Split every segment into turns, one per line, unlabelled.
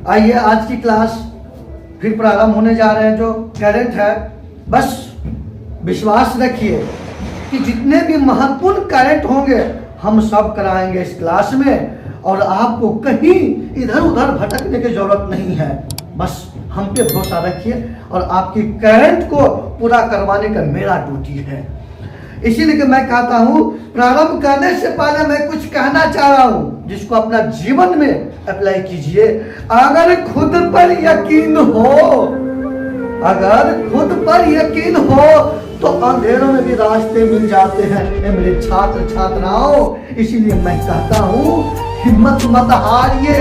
आइए आज की क्लास फिर प्रारंभ होने जा रहे हैं। जो करंट है, बस विश्वास रखिए कि जितने भी महत्वपूर्ण करंट होंगे हम सब कराएंगे इस क्लास में, और आपको कहीं इधर उधर भटकने की जरूरत नहीं है। बस हम पे भरोसा रखिए और आपकी करंट को पूरा करवाने का मेरा ड्यूटी है। इसीलिए कि मैं कहता हूँ, प्रारंभ करने से पहले मैं कुछ कहना चाह रहा हूँ जिसको अपना जीवन में अप्लाई कीजिए। अगर खुद पर यकीन हो, अगर खुद पर यकीन हो तो अंधेरों में भी रास्ते मिल जाते हैं। मेरे छात्र छात्राओं, इसीलिए मैं कहता हूँ हिम्मत मत हारिए,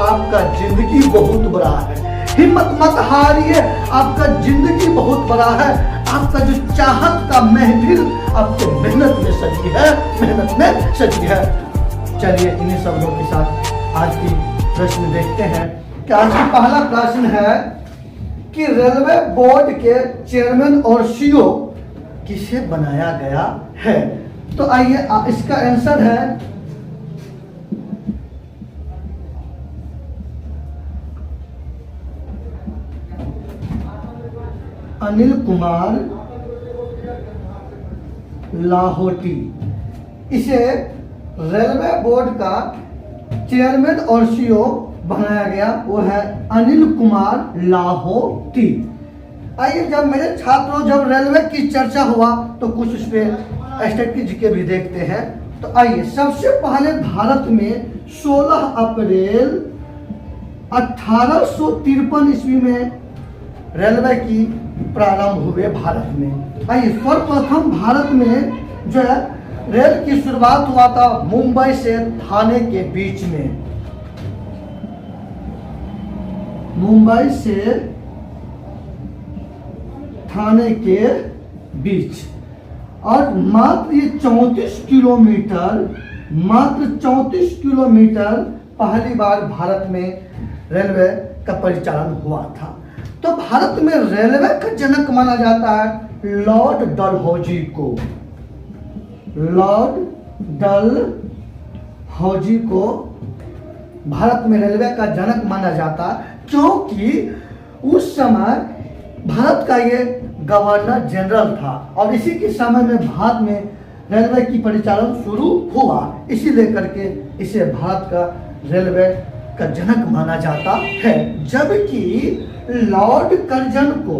आपका जिंदगी बहुत बड़ा है। हिम्मत मत हारिए, आपका जिंदगी बहुत बड़ा है। आपका जो चाहत का महफिल आपके मेहनत में सजी है, मेहनत में सजी है। चलिए इन्हीं शब्दों के साथ आज की प्रश्न देखते हैं कि आज का पहला प्रश्न है कि रेलवे बोर्ड के चेयरमैन और सीईओ किसे बनाया गया है। तो आइए इसका आंसर है अनिल कुमार लाहोटी। इसे रेलवे बोर्ड का चेयरमैन और सीईओ बनाया गया, वो है अनिल कुमार लाहोटी। आइए, जब मेरे छात्रों जब रेलवे की चर्चा हुआ तो कुछ उस पर स्टैटिस्टिक्स के भी देखते हैं। तो आइए, सबसे पहले भारत में 16 अप्रैल 1853 ईस्वी में रेलवे की प्रारंभ हुए भारत में। आइए, सर्वप्रथम भारत में जो है रेल की शुरुआत हुआ था मुंबई से थाने के बीच में। मुंबई से थाने के बीच, और मात्र ये 34 किलोमीटर पहली बार भारत में रेलवे का परिचालन हुआ था। तो भारत में रेलवे का जनक माना जाता है लॉर्ड डलहौजी को। लॉर्ड डलहौजी को भारत में रेलवे का जनक माना जाता है, क्योंकि उस समय भारत का ये गवर्नर जनरल था और इसी के समय में भारत में रेलवे की परिचालन शुरू हुआ। इसी लेकर के इसे भारत का रेलवे का जनक माना जाता है। जबकि लॉर्ड कर्जन को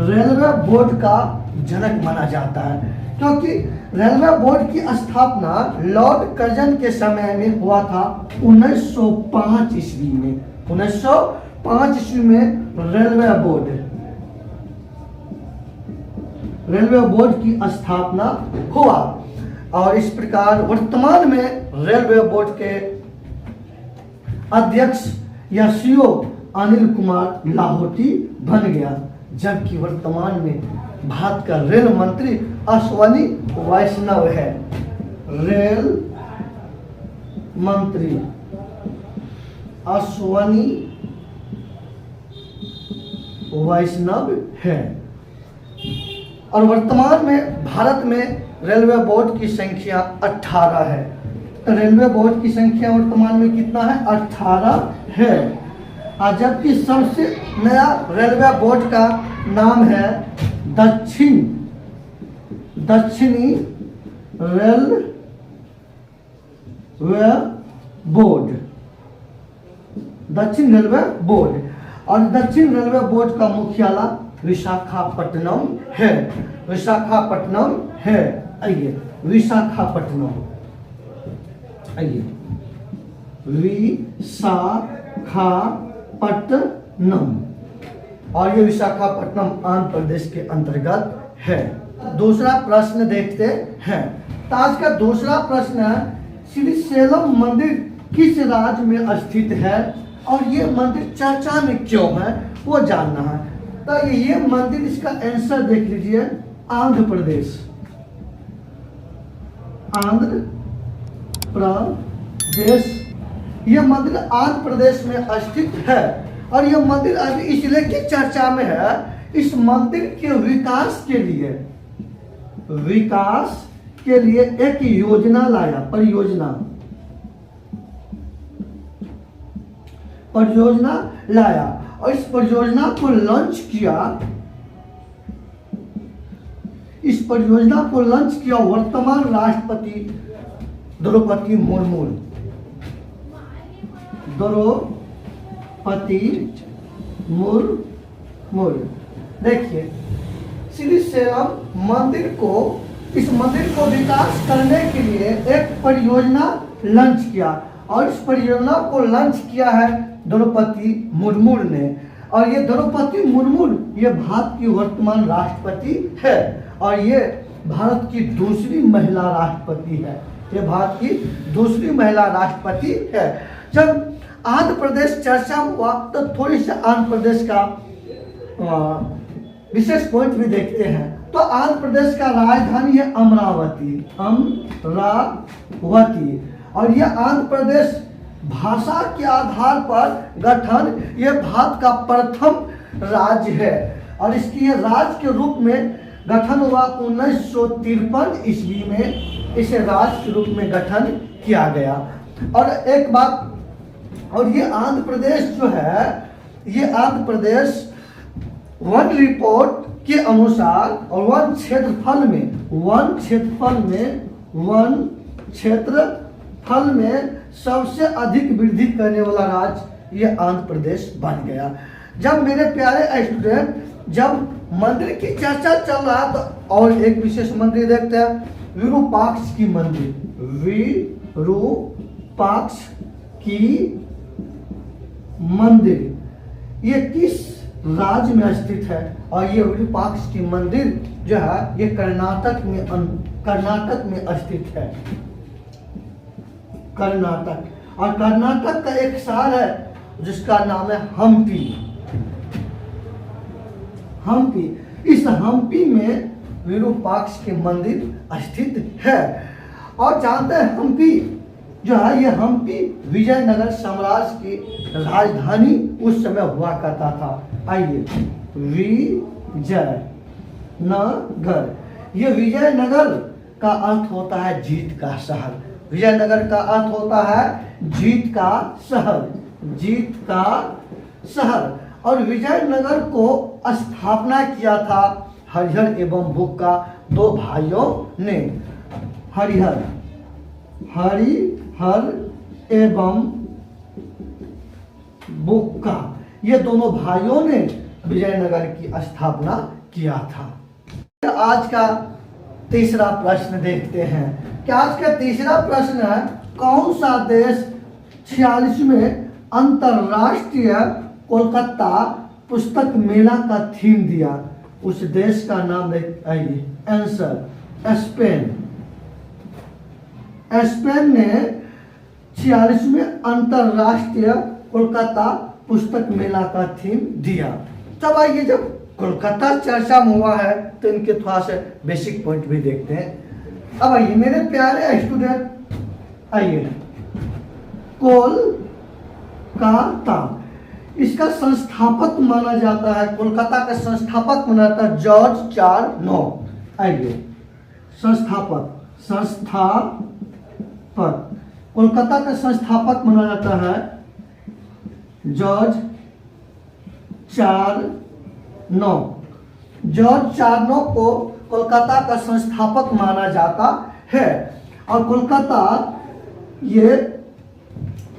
रेलवे बोर्ड का जनक माना जाता है, क्योंकि रेलवे बोर्ड की स्थापना लॉर्ड कर्जन के समय में हुआ था 1905 ईस्वी में। 1905 ईस्वी में रेलवे बोर्ड की स्थापना हुआ, और इस प्रकार वर्तमान में रेलवे बोर्ड के अध्यक्ष या सीईओ अनिल कुमार लाहोटी बन गया। जबकि वर्तमान में भारत का रेल मंत्री अश्वनी वैष्णव है। रेल मंत्री अश्वनी वैष्णव है, और वर्तमान में भारत में रेलवे बोर्ड की संख्या 18 है। तो रेलवे बोर्ड की संख्या वर्तमान में कितना है? 18 है। जबकि सबसे नया रेलवे बोर्ड का नाम है दक्षिणी रेलवे बोर्ड। दक्षिण रेलवे बोर्ड, और दक्षिण रेलवे बोर्ड का मुख्यालय विशाखापट्टनम है। विशाखापट्टनम है। आइए, विशाखापट्टनम, आइए विशाखापट्टनम, और ये विशाखापट्टनम आंध्र प्रदेश के अंतर्गत है। दूसरा प्रश्न देखते हैं। तो आज का दूसरा प्रश्न है, श्री सेलम मंदिर किस राज्य में स्थित है और ये मंदिर चर्चा में क्यों है, वो जानना है। तो ये मंदिर, इसका आंसर देख लीजिए, आंध्र प्रदेश। आंध्र प्रदेश, यह मंदिर आंध्र प्रदेश में स्थित है, और यह मंदिर अभी इसलिए की चर्चा में है, इस मंदिर के विकास के लिए एक योजना लाया, परियोजना परियोजना लाया और इस परियोजना को लॉन्च किया। इस परियोजना को लॉन्च किया वर्तमान राष्ट्रपति द्रौपदी मुर्मू। द्रौपदी मुर्मू। देखिए श्री सेलम मंदिर को, इस मंदिर को विकास करने के लिए एक परियोजना लॉन्च किया और इस परियोजना को लॉन्च किया है द्रौपदी मुर्मू ने। और ये द्रौपदी मुर्मू ये भारत की वर्तमान राष्ट्रपति है और ये भारत की दूसरी महिला राष्ट्रपति है। ये भारत की दूसरी महिला राष्ट्रपति है। जब आंध्र प्रदेश चर्चा हुआ तो थोड़ी सी आंध्र प्रदेश का विशेष पॉइंट भी देखते हैं। तो आंध्र प्रदेश का राजधानी है अमरावती। अमरावती। और यह आंध्र प्रदेश भाषा के आधार पर गठन, यह भारत का प्रथम राज्य है और इसकी यह राज्य के रूप में गठन हुआ 1953 ईस्वी में। इसे राज्य के रूप में गठन किया गया। और एक बात, और ये आंध्र प्रदेश जो है, ये आंध्र प्रदेश वन रिपोर्ट के अनुसार और वन क्षेत्रफल में सबसे अधिक वृद्धि करने वाला राज्य ये आंध्र प्रदेश बन गया। जब मेरे प्यारे स्टूडेंट, जब मंदिर की चर्चा चल रहा है तो और एक विशेष मंदिर देखते हैं, विरूपाक्ष की मंदिर। विरूपाक्ष की मंदिर ये किस राज्य में स्थित है? और ये विरूपाक्ष की मंदिर जो है ये कर्नाटक में स्थित है। कर्नाटक। और कर्नाटक का एक शहर है जिसका नाम है हम्पी। हम्पी। इस हम्पी में विरूपाक्ष के मंदिर स्थित है। और जानते हैं हम्पी जो है, ये हम्पी विजयनगर साम्राज्य की राजधानी उस समय हुआ करता था। आइए, विजयनगर। ये विजयनगर का अर्थ होता है जीत का शहर। विजयनगर का अर्थ होता है जीत का शहर। जीत का शहर। और विजयनगर को स्थापना किया था हरिहर एवं बुक्का दो भाइयों ने। हरिहर एवं बुक्का ये दोनों भाइयों ने विजयनगर की स्थापना किया था। आज का तीसरा प्रश्न देखते हैं कि आज का तीसरा प्रश्न है, कौन सा देश 46वें अंतरराष्ट्रीय कोलकाता पुस्तक मेला का थीम दिया? उस देश का नाम आइए। Answer Spain. स्पेन ने 46वें अंतरराष्ट्रीय कोलकाता पुस्तक मेला का थीम दिया। तब आइए, जब कोलकाता चर्चा में हुआ है तो इनके थोड़ा से बेसिक पॉइंट भी देखते हैं। अब आइए मेरे प्यारे स्टूडेंट, आइए कोलकाता, इसका संस्थापक माना जाता है, कोलकाता का संस्थापक माना जाता है जॉर्ज 4 आइए संस्थापक कोलकाता का संस्थापक माना जाता है जॉर्ज 4 जॉर्ज 4 को कोलकाता का संस्थापक माना जाता है। और कोलकाता ये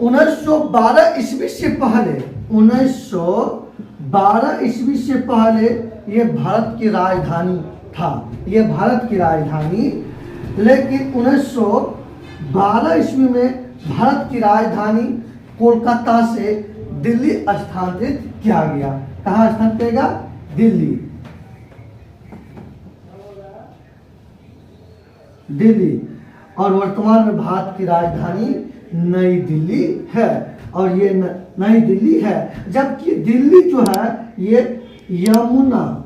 1912 ईस्वी से पहले 1912 ईस्वी से पहले ये भारत की राजधानी था। ये भारत की राजधानी, लेकिन 1912 ईस्वी में भारत की राजधानी कोलकाता से दिल्ली स्थानांतरित किया गया। कहाँ स्थानांतरित किया? दिल्ली। और वर्तमान में भारत की राजधानी नई दिल्ली है। और ये नई दिल्ली है, जबकि दिल्ली जो है ये यमुना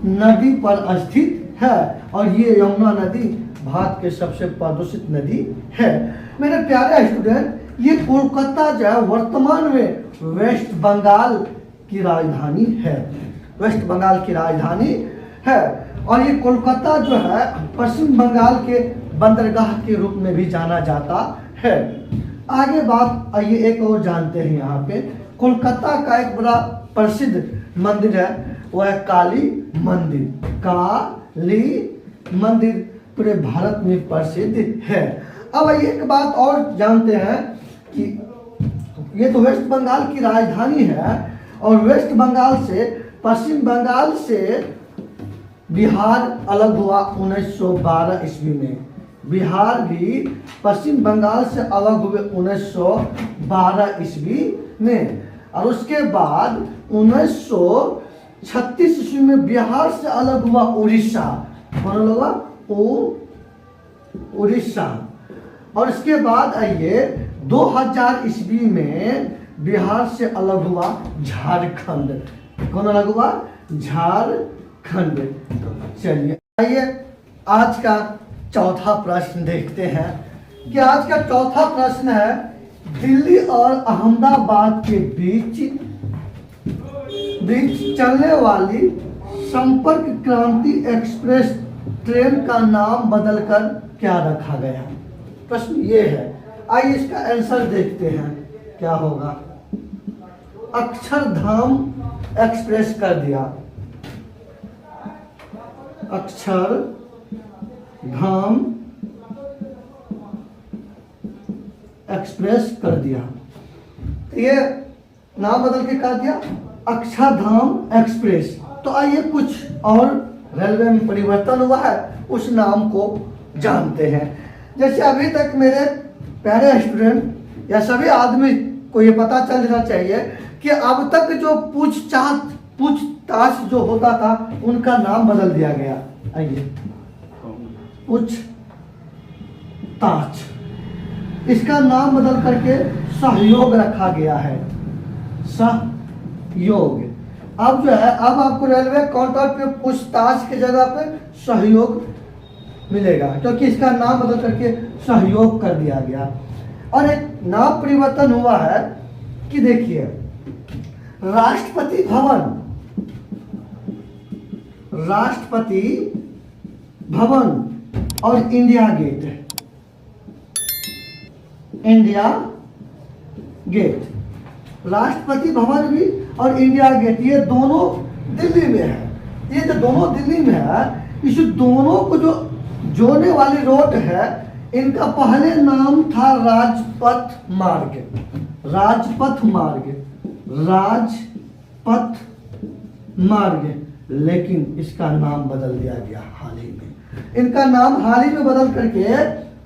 नदी पर स्थित है। और ये यमुना नदी भारत के सबसे प्रदूषित नदी है। मेरे प्यारे स्टूडेंट, ये कोलकाता जो है वर्तमान में वेस्ट बंगाल की राजधानी है। वेस्ट बंगाल की राजधानी है। और ये कोलकाता जो है पश्चिम बंगाल के बंदरगाह के रूप में भी जाना जाता है। आगे बात आइए एक और जानते हैं। यहाँ पे कोलकाता का एक बड़ा प्रसिद्ध मंदिर है, वो है काली मंदिर। काली मंदिर पूरे भारत में प्रसिद्ध है। अब एक बात और जानते हैं कि ये तो वेस्ट बंगाल की राजधानी है, और वेस्ट बंगाल से पश्चिम बंगाल से बिहार अलग हुआ 1912 ईस्वी में। बिहार भी पश्चिम बंगाल से अलग हुए 1912 ईस्वी में, और उसके बाद 1936 ईस्वी में बिहार से अलग हुआ उड़ीसा। कौन अलग हुआ? उड़ीसा। और इसके बाद आइए 2000 ईस्वी में बिहार से अलग हुआ झारखंड। कौन अलग हुआ? झारखंड। चलिए आइए आज का चौथा प्रश्न देखते हैं कि आज का चौथा प्रश्न है, दिल्ली और अहमदाबाद के बीच चलने वाली संपर्क क्रांति एक्सप्रेस ट्रेन का नाम बदलकर क्या रखा गया? प्रश्न ये है। आइए इसका आंसर देखते हैं क्या होगा। अक्षरधाम एक्सप्रेस कर दिया, अक्षरधाम एक्सप्रेस कर दिया। ये नाम बदल के कर दिया अक्षरधाम एक्सप्रेस। तो आइए कुछ और रेलवे में परिवर्तन हुआ है, उस नाम को जानते हैं। जैसे अभी तक मेरे प्यारे स्टूडेंट या सभी आदमी को ये पता चल जाना चाहिए कि अब तक जो पूछताछ जो होता था उनका नाम बदल दिया गया। आइए पूछताछ, इसका नाम बदल करके सहयोग रखा गया है। सहयोग। अब जो है, अब आपको रेलवे काउंटर पे पूछताछ की जगह पे सहयोग मिलेगा, क्योंकि इसका नाम बदल करके सहयोग कर दिया गया। और एक नाम परिवर्तन हुआ है कि देखिए, राष्ट्रपति भवन, राष्ट्रपति भवन और India gate, India gate, Rashtrapati Bhavan भी और इंडिया गेट, ये दोनों दिल्ली में है। ये जो दोनों दिल्ली में है, इस दोनों को जो जोड़ने वाली रोड है, इनका पहले नाम था राजपथ मार्ग, राजपथ मार्ग, राजपथ मार्ग, लेकिन इसका नाम बदल दिया गया हाल ही में। इनका नाम हाल ही में बदल करके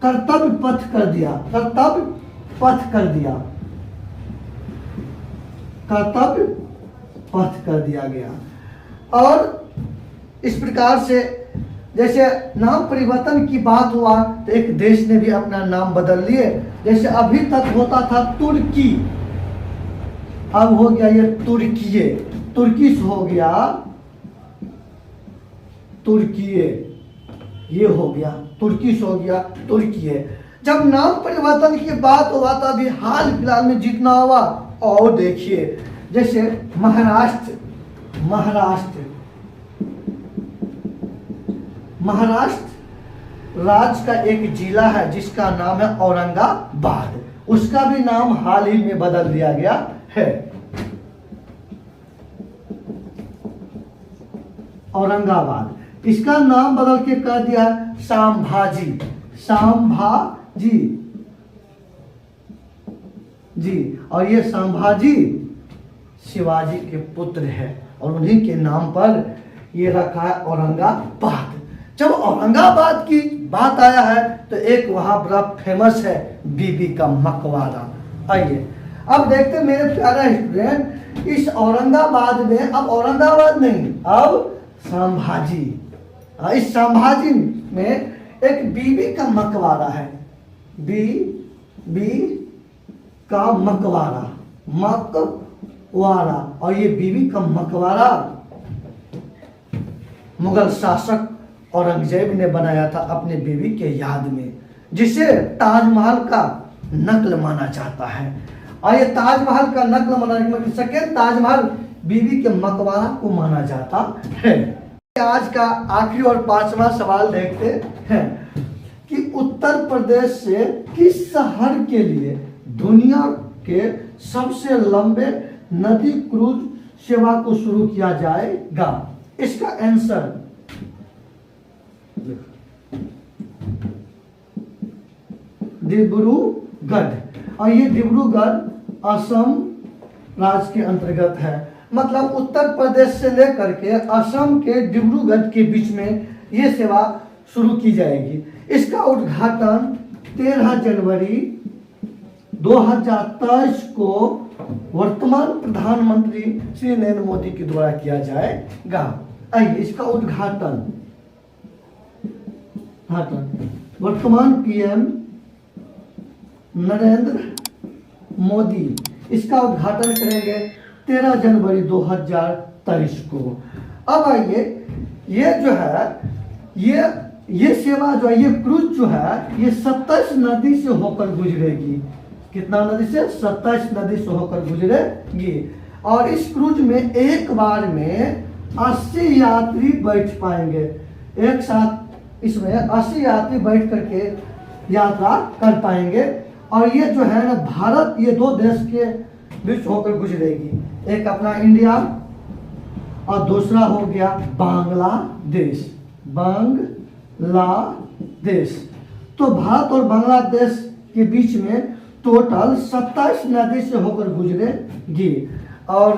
कर्तव्य पथ कर दिया, कर्तव्य पथ कर दिया, कर्तव्य पथ कर दिया गया। और इस प्रकार से जैसे नाम परिवर्तन की बात हुआ तो एक देश ने भी अपना नाम बदल लिए। जैसे अभी तक होता था तुर्की, अब हो गया ये तुर्कीये, तुर्किश हो गया तुर्कीये, ये हो गया तुर्किश हो गया तुर्कीये। जब नाम परिवर्तन की बात हुआ तो अभी हाल फिलहाल में जितना हुआ, और देखिए जैसे महाराष्ट्र, महाराष्ट्र, महाराष्ट्र राज्य का एक जिला है जिसका नाम है औरंगाबाद, उसका भी नाम हाल ही में बदल दिया गया है, औरंगाबाद। इसका नाम बदल के कर दिया संभाजी, संभाजी जी। और ये संभाजी शिवाजी के पुत्र है और उन्हीं के नाम पर ये रखा है औरंगाबाद। जब औरंगाबाद की बात आया है तो एक वहां बड़ा फेमस है बीबी का मकबरा। आइए अब देखते हैं मेरे प्यारे स्टूडेंट, इस औरंगाबाद में अब औरंगाबाद नहीं, अब संभाजी, इस संभाजी में एक बीबी का मकबरा है, बीबी का मकबरा, मकबरा। और ये बीबी का मकबरा मुगल शासक औरंगजेब ने बनाया था अपने बीवी के याद में, जिसे ताजमहल का नकल माना जाता है। और ये ताजमहल का नकल माना सेकेंड ताजमहल बीवी के मकबरा को माना जाता है। आज का आखिरी और पांचवा सवाल देखते हैं कि उत्तर प्रदेश से किस शहर के लिए दुनिया के सबसे लंबे नदी क्रूज सेवा को शुरू किया जाएगा? इसका आंसर डिब्रूगढ़, और ये डिब्रूगढ़ असम राज्य के अंतर्गत है। मतलब उत्तर प्रदेश से लेकर के असम के डिब्रूगढ़ के बीच में ये सेवा शुरू की जाएगी। इसका उद्घाटन 13 जनवरी 2023 को वर्तमान प्रधानमंत्री श्री नरेंद्र मोदी के द्वारा किया जाएगा। आइए इसका उद्घाटन वर्तमान पीएम नरेंद्र मोदी इसका उद्घाटन करेंगे 13 जनवरी 2023 को। अब आइए ये जो है ये सेवा जो है, ये क्रूज जो है, ये 27 नदी से होकर गुजरेगी। कितना नदी से? 27 नदी से होकर गुजरेगी। और इस क्रूज में एक बार में 80 यात्री बैठ पाएंगे। एक साथ इसमें 80 यात्री बैठ करके यात्रा कर पाएंगे। और ये जो है ना भारत, ये दो देश के बीच होकर गुजरेगी। एक अपना इंडिया और दूसरा हो गया बांग्लादेश। तो भारत और बांग्लादेश के बीच में टोटल 27 नदी से होकर गुजरेगी। और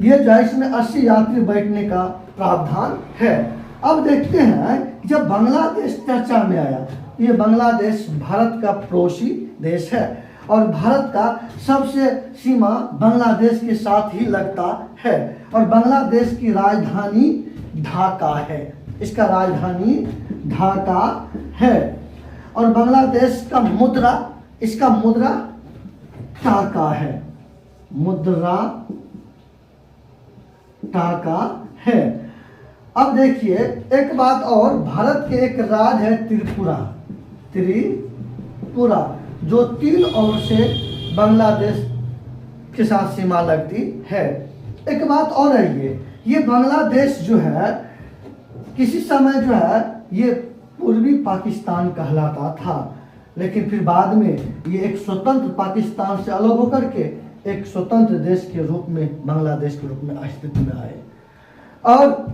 ये जो है इसमें 80 यात्री बैठने का प्रावधान है। अब देखते हैं जब बांग्लादेश चर्चा में आया, ये बांग्लादेश भारत का पड़ोसी देश है और भारत का सबसे सीमा बांग्लादेश के साथ ही लगता है। और बांग्लादेश की राजधानी ढाका है। इसका राजधानी ढाका है। और बांग्लादेश का मुद्रा, इसका मुद्रा टाका है। मुद्रा टाका है। अब देखिए एक बात और, भारत के एक राज्य है त्रिपुरा, जो 3 ओर से बांग्लादेश के साथ सीमा लगती है। एक बात और है, ये बांग्लादेश जो है किसी समय जो है ये पूर्वी पाकिस्तान कहलाता था, लेकिन फिर बाद में ये एक स्वतंत्र पाकिस्तान से अलग होकर के एक स्वतंत्र देश के रूप में, बांग्लादेश के रूप में अस्तित्व में आए। और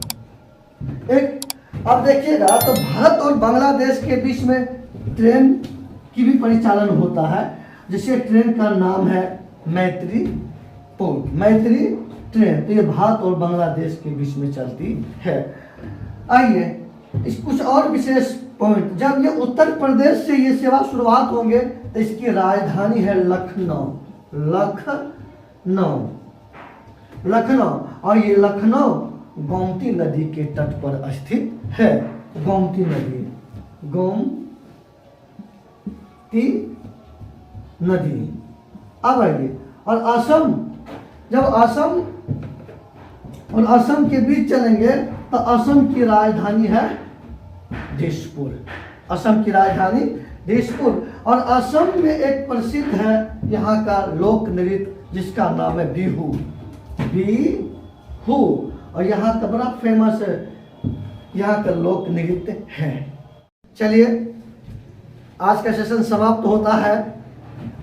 एक अब देखिएगा तो भारत और बांग्लादेश के बीच में ट्रेन की भी परिचालन होता है, जिससे ट्रेन का नाम है मैत्री ट्रेन। तो ये भारत और बांग्लादेश के बीच में चलती है। आइए इस कुछ और विशेष पॉइंट, जब ये उत्तर प्रदेश से ये सेवा शुरुआत होंगे तो इसकी राजधानी है लखनऊ। और ये लखनऊ गोमती नदी के तट पर स्थित है। गोमती नदी। अब आइए, और असम, जब असम के बीच चलेंगे तो असम की राजधानी है दिसपुर। असम की राजधानी दिसपुर। और असम में एक प्रसिद्ध है यहाँ का लोक नृत्य जिसका नाम है बिहू। और यहाँ का बड़ा फेमस यहाँ का लोक नृत्य है। चलिए आज का सेशन समाप्त होता है।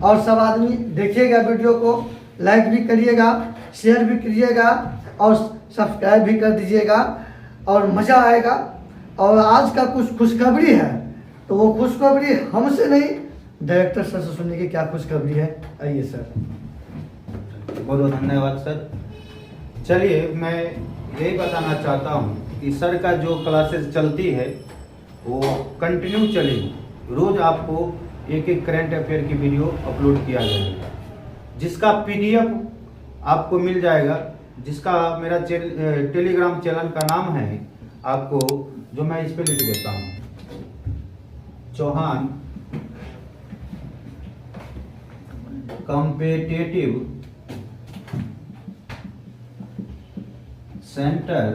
और सब आदमी देखिएगा वीडियो को, लाइक भी करिएगा, शेयर भी करिएगा और सब्सक्राइब भी कर दीजिएगा और मज़ा आएगा। और आज का कुछ खुशखबरी है, तो वो खुशखबरी हमसे नहीं, डायरेक्टर सर से सुनने की क्या खुशखबरी है। आइए सर।
बहुत बहुत धन्यवाद सर। चलिए मैं यही बताना चाहता हूँ कि सर का जो क्लासेस चलती है वो कंटिन्यू चलेगी। रोज़ आपको एक करंट अफेयर की वीडियो अपलोड किया जाएगा, जिसका PDF आपको मिल जाएगा, जिसका मेरा टेलीग्राम चैनल का नाम है, आपको जो मैं इस पे लिख देता हूँ, चौहान कॉम्पिटिटिव सेंटर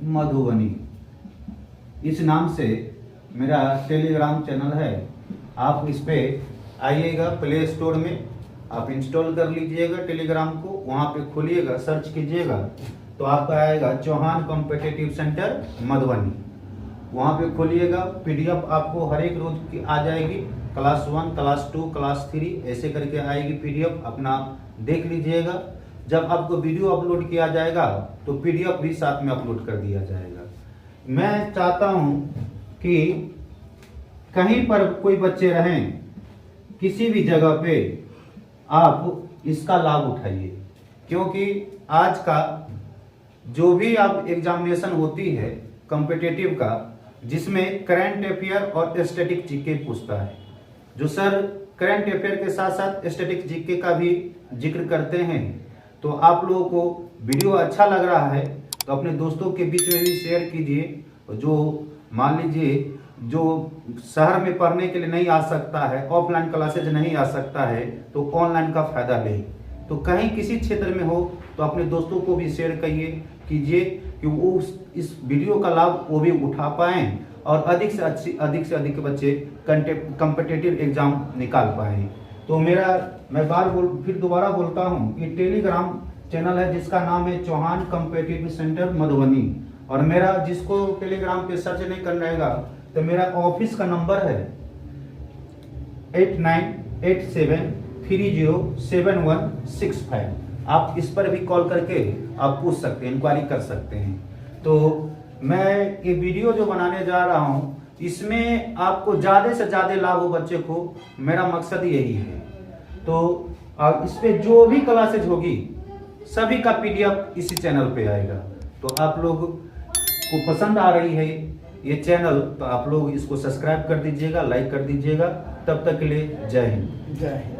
मधुबनी, इस नाम से मेरा टेलीग्राम चैनल है। आप इस पे आइएगा, प्ले स्टोर में आप इंस्टॉल कर लीजिएगा टेलीग्राम को, वहाँ पे खोलिएगा, सर्च कीजिएगा तो आपका आएगा चौहान कॉम्पिटिटिव सेंटर मधुबनी। वहाँ पे खोलिएगा, PDF आपको हर एक रोज की आ जाएगी। क्लास 1, क्लास 2, क्लास 3 ऐसे करके आएगी पीडीएफ, अपना देख लीजिएगा। जब आपको वीडियो अपलोड किया जाएगा तो पीडीएफ भी साथ में अपलोड कर दिया जाएगा। मैं चाहता हूं कि कहीं पर कोई बच्चे रहें, किसी भी जगह पे आप इसका लाभ उठाइए, क्योंकि आज का जो भी आप एग्जामिनेशन होती है कॉम्पिटिटिव का, जिसमें करंट अफेयर और स्टैटिक जीके पूछता है, जो सर करंट अफेयर के साथ साथ स्टैटिक जीके का भी जिक्र करते हैं। तो आप लोगों को वीडियो अच्छा लग रहा है तो अपने दोस्तों के बीच में भी शेयर कीजिए। जो मान लीजिए जो शहर में पढ़ने के लिए नहीं आ सकता है, ऑफलाइन क्लासेज नहीं आ सकता है, तो ऑनलाइन का फायदा ले। तो कहीं किसी क्षेत्र में हो तो अपने दोस्तों को भी शेयर कीजिए कि वो इस वीडियो का लाभ वो भी उठा पाएं और अधिक से अधिक बच्चे कॉम्पिटिटिव एग्जाम निकाल पाएं। तो मैं फिर दोबारा बोलता हूं कि टेलीग्राम चैनल है जिसका नाम है चौहान कॉम्पिटिटिव सेंटर मधुबनी, और मेरा जिसको टेलीग्राम पे सर्च नहीं करना रहेगा तो मेरा ऑफिस का नंबर है 8987307165। आप इस पर भी कॉल करके आप पूछ सकते हैं, इंक्वायरी कर सकते हैं। तो मैं ये वीडियो जो बनाने जा रहा हूं इसमें आपको ज्यादा से ज्यादा लाभ हो बच्चे को, मेरा मकसद यही है। तो इस पे जो भी क्लासेज होगी सभी का पीडीएफ इसी चैनल पे आएगा। तो आप लोग को पसंद आ रही है ये चैनल तो आप लोग इसको सब्सक्राइब कर दीजिएगा, लाइक कर दीजिएगा। तब तक के लिए जय हिंद।
जय हिंद।